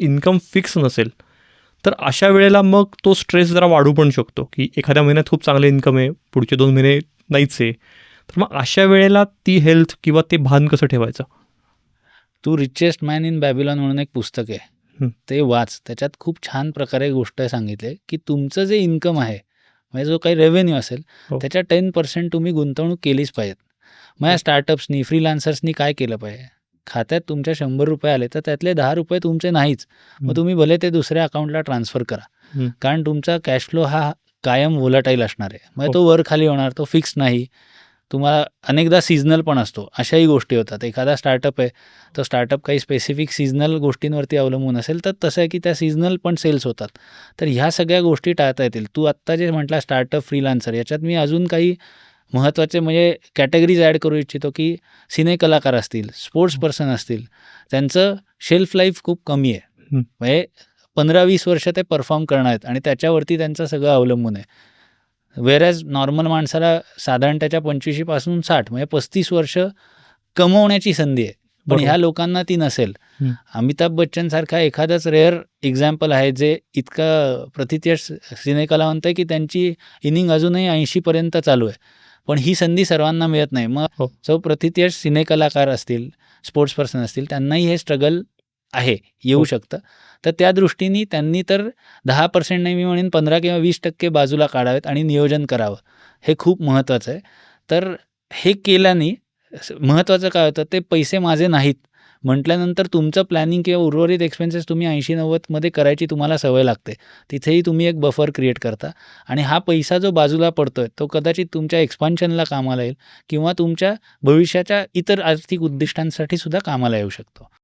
Income fix नसेल, तर अशा वेळेला मग तो स्ट्रेस जरा वाढू पण शकतो, की एखाद्या महिन्यात खूप चांगलं इन्कम आहे, पुढचे 2 महिने नाहीच आहे. तर मग अशा वेळेला ती हेल्थ किंवा ते भान कसं ठेवायचं? तू रिचेस्ट मॅन इन बॅबिलॉन म्हणून एक पुस्तक आहे, ते वाच. त्याच्यात खूप छान प्रकारे गोष्ट सांगितली की तुमचं जे इन्कम आहे, म्हणजे जो काही रेव्हेन्यू असेल, त्याच्या 10% तुम्ही गुंतवणूक केलीच पाहिजेत. मग या स्टार्टअप्सनी, फ्रीलान्सर्सनी काय केलं पाहिजे, खात्यात तुमच्या ₹100 आले तर त्यातले ₹10 तुमचे नाहीच. मग तुम्ही भले ते दुसऱ्या अकाउंटला ट्रान्सफर करा, कारण तुमचा कॅश फ्लो हा कायम व्होलाटाईल असणार आहे. म्हणजे तो वर खाली होणार, तो फिक्स नाही. तुम्हाला अनेकदा सीझनल पण असतो, अशाही गोष्टी होतात. एखादा स्टार्टअप आहे, तो स्टार्टअप काही स्पेसिफिक सीझनल गोष्टींवरती अवलंबून असेल, तर तसं आहे की त्या सीझनल पण सेल्स होतात. तर ह्या सगळ्या गोष्टी टाळता येतील. तू आत्ता जे म्हटला स्टार्टअप, फ्रीलान्सर, याच्यात मी अजून काही महत्त्वाचे म्हणजे कॅटेगरीज ॲड करू इच्छितो, की सिने कलाकार असतील, स्पोर्ट्स पर्सन असतील, त्यांचं शेल्फ लाईफ खूप कमी आहे. म्हणजे 15-20 वर्ष ते परफॉर्म करणार आहेत आणि त्याच्यावरती त्यांचं सगळं अवलंबून आहे. वेरॅज नॉर्मल माणसाला साधारण त्याच्या 25 पासून 60 म्हणजे 35 वर्ष कमवण्याची संधी आहे. पण ह्या लोकांना ती नसेल. अमिताभ बच्चनसारखा एखादाच रेअर एक्झाम्पल आहे जे इतका प्रथितयश सिनेकलावंत आहे की त्यांची इनिंग अजूनही 80 पर्यंत चालू आहे. पण ही संधी सर्वांना मिळत नाही. मग जो प्रथितयश सिनेकलाकार असतील, स्पोर्ट्स पर्सन असतील, त्यांनाही हे स्ट्रगल आहे, येऊ शकतं. तर त्या दृष्टीने त्यांनी तर 10% नाही, मी म्हणेन 15 किंवा 20% बाजूला काढावेत आणि नियोजन करावं. हे खूप महत्त्वाचं आहे. तर हे केल्याने महत्त्वाचं काय होतं, ते पैसे माझे नाहीत म्हटल्यानंतर तुमचं प्लॅनिंग किंवा उर्वरित एक्सपेन्सेस तुम्ही 80-90मध्ये करायची तुम्हाला सवय लागते. तिथेही तुम्ही एक बफर क्रिएट करता आणि हा पैसा जो बाजूला पडतोय, तो कदाचित तुमच्या एक्सपान्शनला कामाला येईल किंवा तुमच्या भविष्याच्या इतर आर्थिक उद्दिष्टांसाठी सुद्धा कामाला येऊ शकतो.